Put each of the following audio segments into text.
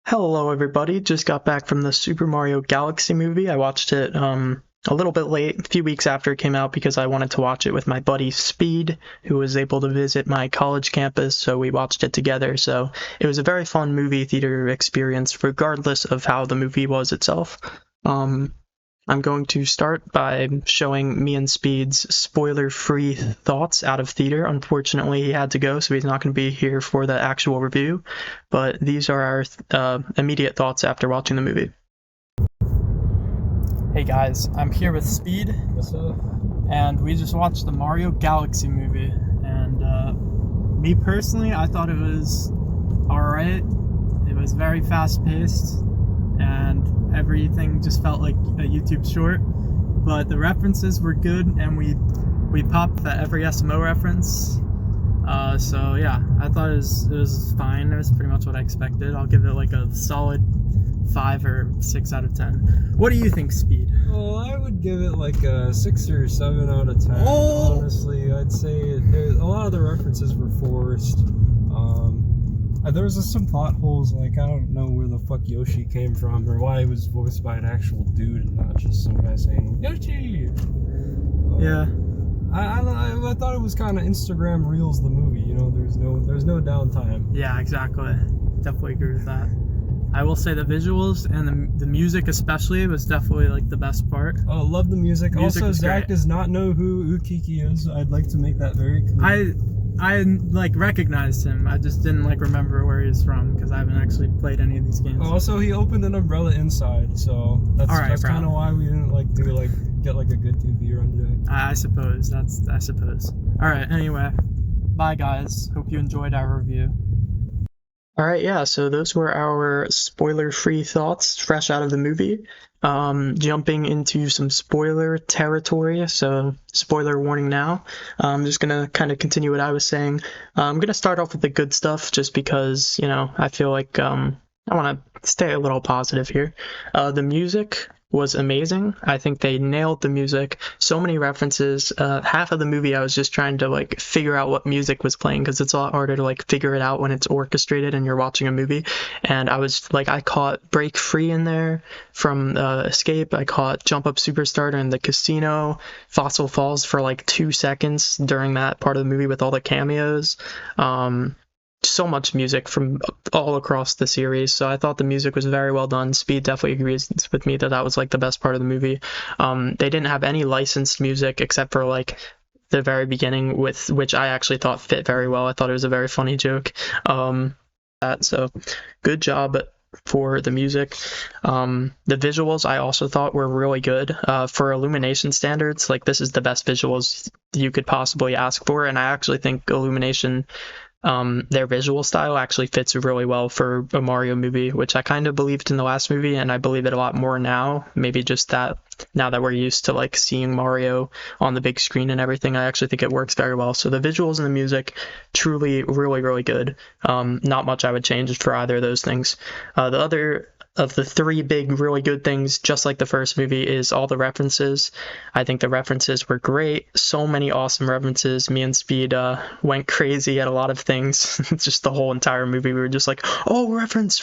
Hello, everybody. Just got back from the Super Mario Galaxy movie. I watched it a little bit late, a few weeks after it came out, because I wanted to watch it with my buddy Speed, who was able to visit my college campus, so we watched it together. So it was a very fun movie theater experience, regardless of how the movie was itself. I'm going to start by showing me and Speed's spoiler-free thoughts out of theater. Unfortunately, he had to go, so he's not going to be here for the actual review, but these are our immediate thoughts after watching the movie. Hey guys, I'm here with Speed. What's up? And we just watched the Mario Galaxy movie, and me personally, I thought it was alright. It was very fast-paced, and everything just felt like a YouTube short, but the references were good, and we popped the every SMO reference. So yeah, I thought it was fine. It was pretty much what I expected. I'll give it like a solid 5 or 6 out of 10. What do you think, Speed? Well, I would give it like a 6 or 7 out of 10. Oh! Honestly, I'd say a lot of the references were forced. There was just some plot holes, like I don't know where the fuck Yoshi came from or why he was voiced by an actual dude and not just some guy saying Yoshi. Yeah. I thought it was kind of Instagram Reels the movie. You know, there's no downtime. Yeah, exactly. Definitely agree with that. I will say the visuals and the music especially was definitely like the best part. Oh, love the music. Music Also, was Zach great. does not know who Ukiki is. I'd like to make that very clear. I like recognized him. I just didn't like remember where he's from because I haven't actually played any of these games. Also, he opened an umbrella inside, so that's kind of why we didn't get a good 2v run today. I suppose. All right. Anyway, bye guys. Hope you enjoyed our review. All right, yeah. So those were our spoiler-free thoughts, fresh out of the movie. Jumping into some spoiler territory, so spoiler warning now. I'm just gonna kind of continue what I was saying. I'm gonna start off with the good stuff, just because, you know, I feel like I want to stay a little positive here. The music was amazing. I think they nailed the music. So many references. Half of the movie I was just trying to like figure out what music was playing, because it's a lot harder to like figure it out when it's orchestrated and you're watching a movie. And I was like, I caught Break Free in there from Escape. I caught Jump Up Superstar in the casino. Fossil Falls for like 2 seconds during that part of the movie with all the cameos. So much music from all across the series, so I thought the music was very well done. Speed definitely agrees with me that was like the best part of the movie. They didn't have any licensed music except for like the very beginning, with which I actually thought fit very well. I thought it was a very funny joke. So good job for the music. The visuals I also thought were really good. For Illumination standards, like this is the best visuals you could possibly ask for, and I actually think Illumination, their visual style actually fits really well for a Mario movie, which I kind of believed in the last movie, and I believe it a lot more now. Maybe just that now that we're used to like seeing Mario on the big screen and everything, I actually think it works very well. So the visuals and the music, truly really, really good. Not much I would change for either of those things. The other of the 3 big really good things, just like the first movie, is all the references. I think the references were great. So many awesome references. Me and Speed went crazy at a lot of things. Just the whole entire movie, we were just like, oh, reference.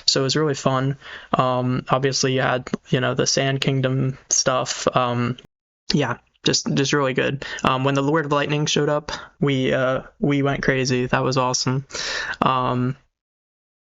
So it was really fun. Obviously you had, you know, the Sand Kingdom stuff. Yeah, just really good. When the Lord of Lightning showed up, we went crazy. That was awesome.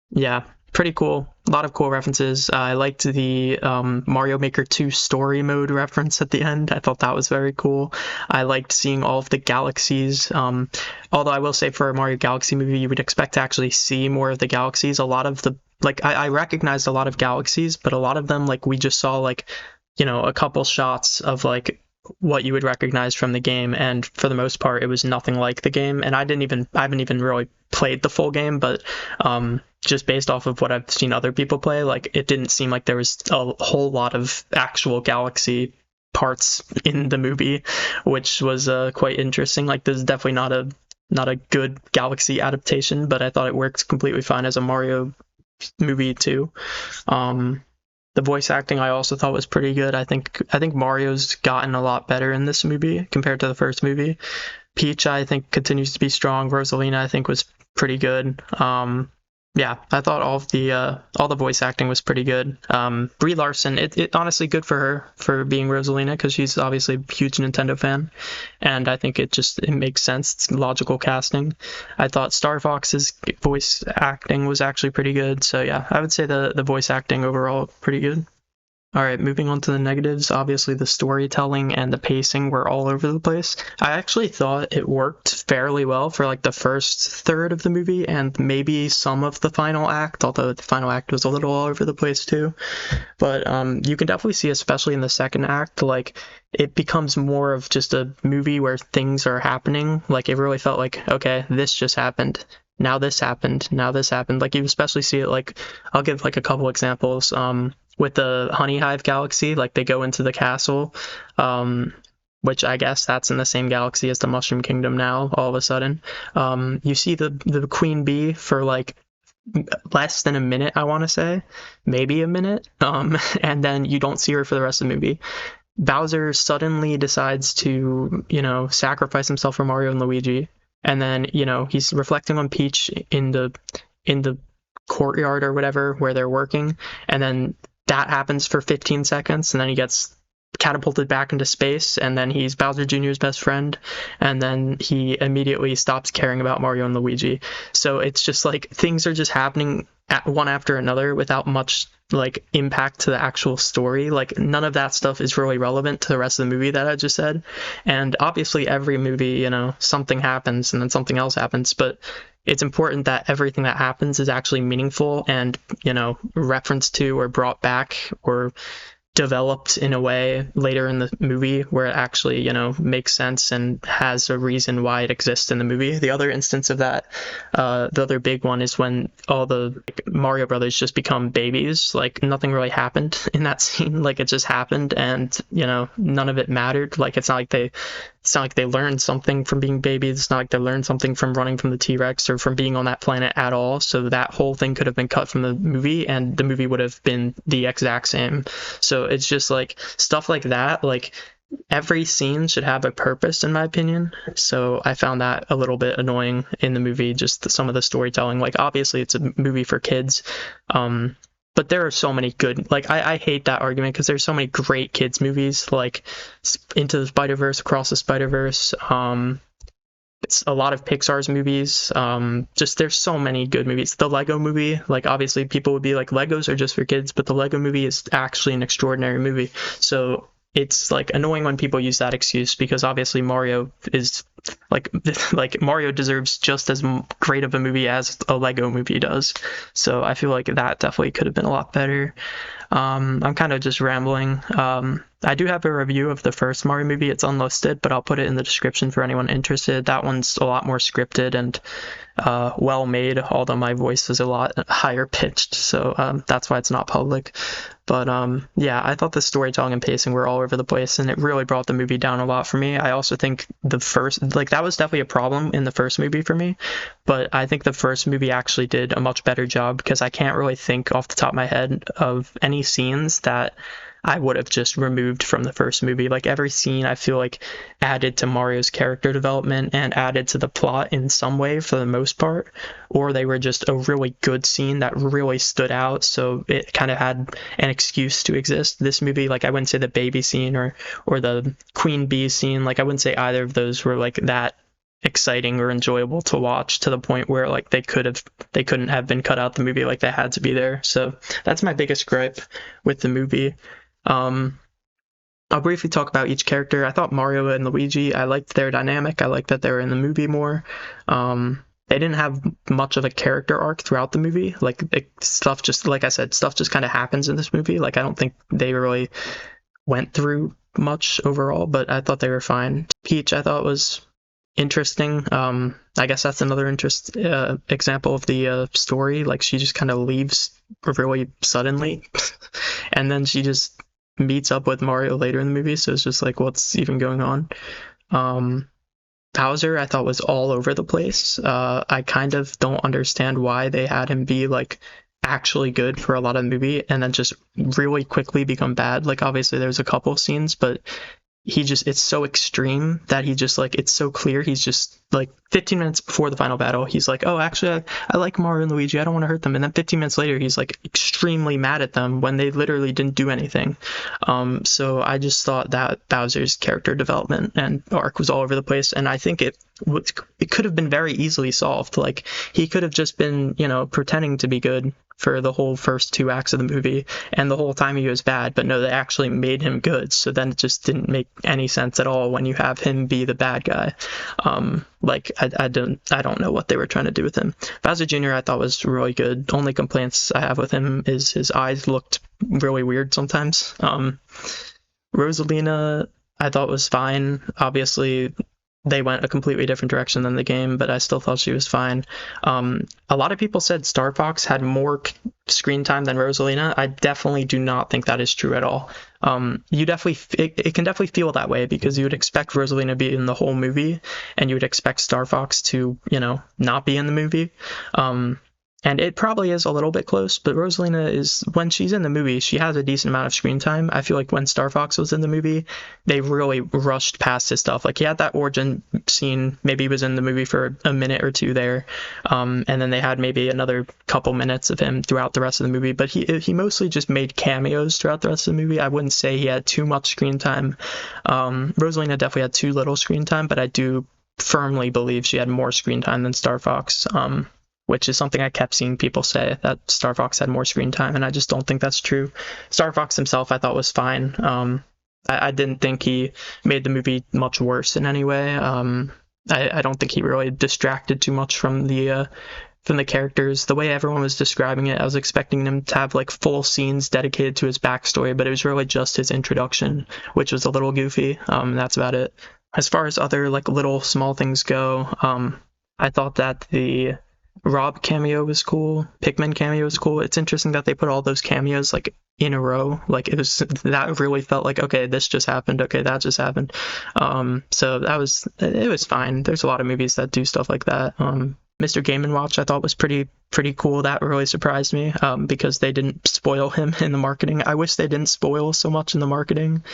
Yeah, pretty cool. A lot of cool references. I liked the Mario Maker 2 story mode reference at the end. I thought that was very cool. I liked seeing all of the galaxies. Although I will say, for a Mario Galaxy movie, you would expect to actually see more of the galaxies. A lot of the, like, I recognized a lot of galaxies, but a lot of them, like, we just saw, like, you know, a couple shots of, like, what you would recognize from the game, and for the most part, it was nothing like the game. And I haven't even really played the full game, but just based off of what I've seen other people play, like, it didn't seem like there was a whole lot of actual galaxy parts in the movie, which was quite interesting. Like, this is definitely not a good galaxy adaptation, but I thought it worked completely fine as a Mario movie too. The voice acting I also thought was pretty good. I think Mario's gotten a lot better in this movie compared to the first movie. Peach, I think, continues to be strong. Rosalina, I think, was pretty good. Yeah, I thought all the voice acting was pretty good. Brie Larson, it honestly good for her for being Rosalina because she's obviously a huge Nintendo fan, and I think it makes sense. It's logical casting. I thought Star Fox's voice acting was actually pretty good. So yeah, I would say the voice acting overall pretty good. All right, moving on to the negatives. Obviously, the storytelling and the pacing were all over the place. I actually thought it worked fairly well for like the first third of the movie and maybe some of the final act, although the final act was a little all over the place too. But you can definitely see, especially in the second act, like it becomes more of just a movie where things are happening. Like it really felt like, okay, this just happened. Now this happened. Now this happened. Like you especially see it like I'll give like a couple examples. With the Honey Hive galaxy, like they go into the castle, which I guess that's in the same galaxy as the Mushroom Kingdom now, all of a sudden. You see the queen bee for like less than a minute, I want to say, maybe a minute, and then you don't see her for the rest of the movie. Bowser suddenly decides to, sacrifice himself for Mario and Luigi, and then, he's reflecting on Peach in the courtyard or whatever where they're working, and then that happens for 15 seconds, and then he gets catapulted back into space, and then he's Bowser Jr.'s best friend, and then he immediately stops caring about Mario and Luigi. So it's just like things are just happening one after another without much like impact to the actual story. Like none of that stuff is really relevant to the rest of the movie that I just said. And obviously every movie, something happens and then something else happens, but it's important that everything that happens is actually meaningful and, referenced to or brought back or developed in a way later in the movie where it actually, makes sense and has a reason why it exists in the movie. The other instance of that, the other big one is when all the Mario Brothers just become babies. Like nothing really happened in that scene. Like it just happened and, none of it mattered. Like it's not like they learned something from being babies. It's not like they learned something from running from the T-Rex or from being on that planet at all. So that whole thing could have been cut from the movie and the movie would have been the exact same. So it's just like stuff like that. Like every scene should have a purpose, in my opinion. So I found that a little bit annoying in the movie, just some of the storytelling. Like obviously it's a movie for kids. But there are so many good, like, I hate that argument because there's so many great kids movies, like Into the Spider-Verse, Across the Spider-Verse. It's a lot of Pixar's movies. Just there's so many good movies. The Lego movie, like, obviously people would be like, Legos are just for kids, but the Lego movie is actually an extraordinary movie. So it's like annoying when people use that excuse because obviously Mario is like Mario deserves just as great of a movie as a Lego movie does. So I feel like that definitely could have been a lot better. I'm kind of just rambling. I do have a review of the first Mario movie. It's unlisted, but I'll put it in the description for anyone interested. That one's a lot more scripted and well made, although my voice is a lot higher pitched, so that's why it's not public. But yeah, I thought the storytelling and pacing were all over the place, and it really brought the movie down a lot for me. I also think the first, like, that was definitely a problem in the first movie for me, but I think the first movie actually did a much better job because I can't really think off the top of my head of any scenes that I would have just removed from the first movie. Like every scene I feel like added to Mario's character development and added to the plot in some way for the most part, or they were just a really good scene that really stood out, so it kind of had an excuse to exist. This movie, like I wouldn't say the baby scene or the queen bee scene, like I wouldn't say either of those were like that exciting or enjoyable to watch to the point where like they couldn't have been cut out the movie, like they had to be there. So that's my biggest gripe with the movie. I'll briefly talk about each character. I thought Mario and Luigi, I liked their dynamic. I liked that they were in the movie more. They didn't have much of a character arc throughout the movie. Like stuff just, like I said, stuff just kind of happens in this movie. Like I don't think they really went through much overall, but I thought they were fine. Peach, I thought was interesting. I guess that's another example of the story. Like she just kind of leaves really suddenly, and then she just meets up with Mario later in the movie. So it's just like, what's even going on? Bowser, I thought was all over the place. I kind of don't understand why they had him be like actually good for a lot of the movie and then just really quickly become bad. Like obviously there's a couple of scenes, but it's so extreme that he just like, it's so clear. He's just like 15 minutes before the final battle, he's like, oh, actually, I like Mario and Luigi, I don't want to hurt them. And then 15 minutes later, he's like extremely mad at them when they literally didn't do anything. So I just thought that Bowser's character development and arc was all over the place. And I think it could have been very easily solved. Like, he could have just been, pretending to be good for the whole first 2 acts of the movie, and the whole time he was bad, but no, they actually made him good. So then it just didn't make any sense at all when you have him be the bad guy. I don't know what they were trying to do with him. Bowser Jr. I thought was really good. Only complaints I have with him is his eyes looked really weird sometimes. Rosalina I thought was fine. Obviously, they went a completely different direction than the game, but I still thought she was fine. A lot of people said Star Fox had more screen time than Rosalina. I definitely do not think that is true at all. It can definitely feel that way because you would expect Rosalina to be in the whole movie, and you would expect Star Fox to, not be in the movie. And it probably is a little bit close, but Rosalina is, when she's in the movie, she has a decent amount of screen time. I feel like when Star Fox was in the movie, they really rushed past his stuff. Like, he had that origin scene, maybe he was in the movie for a minute or 2 there, and then they had maybe another couple minutes of him throughout the rest of the movie, but he mostly just made cameos throughout the rest of the movie. I wouldn't say he had too much screen time. Rosalina definitely had too little screen time, but I do firmly believe she had more screen time than Star Fox. Which is something I kept seeing people say, that Star Fox had more screen time, and I just don't think that's true. Star Fox himself I thought was fine. I didn't think he made the movie much worse in any way. I don't think he really distracted too much from the characters. The way everyone was describing it, I was expecting him to have like full scenes dedicated to his backstory, but it was really just his introduction, which was a little goofy. That's about it. As far as other like little small things go, I thought that the Rob cameo was cool. Pikmin cameo was cool. It's interesting that they put all those cameos like in a row. Like, that really felt like, okay, this just happened. Okay, that just happened. So it was fine. There's a lot of movies that do stuff like that. Mr. Game & Watch I thought was pretty cool. That really surprised me because they didn't spoil him in the marketing. I wish they didn't spoil so much in the marketing.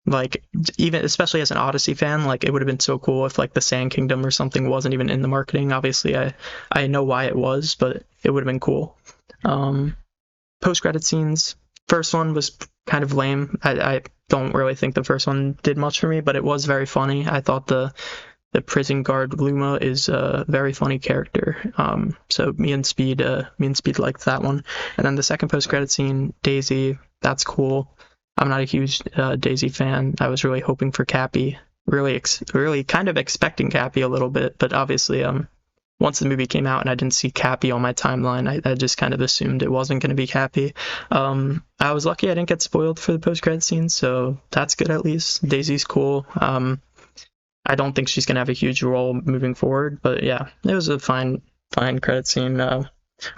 Like, even especially as an Odyssey fan, like, it would have been so cool if like the Sand Kingdom or something wasn't even in the marketing. Obviously, I know why it was, but it would have been cool. Post-credit scenes. First one was kind of lame. I don't really think the first one did much for me, but it was very funny. I thought the prison guard Luma is a very funny character. So me and Speed liked that one. And then the second post-credit scene, Daisy, that's cool. I'm not a huge Daisy fan. I was really hoping for Cappy. Really kind of expecting Cappy a little bit, but obviously, once the movie came out and I didn't see Cappy on my timeline, I just kind of assumed it wasn't going to be Cappy. I was lucky I didn't get spoiled for the post-credit scene, so that's good at least. Daisy's cool. I don't think she's going to have a huge role moving forward, but yeah, it was a fine credit scene.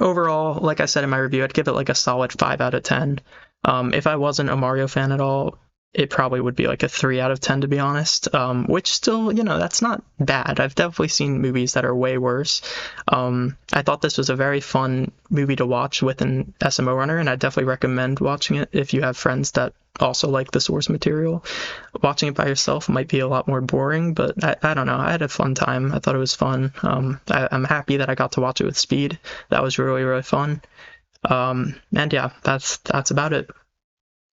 Overall, like I said in my review, I'd give it like a solid 5 out of 10. If I wasn't a Mario fan at all, it probably would be like a 3 out of 10, to be honest, which still, that's not bad. I've definitely seen movies that are way worse. I thought this was a very fun movie to watch with an SMO runner, and I definitely recommend watching it if you have friends that also like the source material. Watching it by yourself might be a lot more boring, but I don't know. I had a fun time. I thought it was fun. I'm happy that I got to watch it with Speed. That was really, really fun. And yeah, that's about it.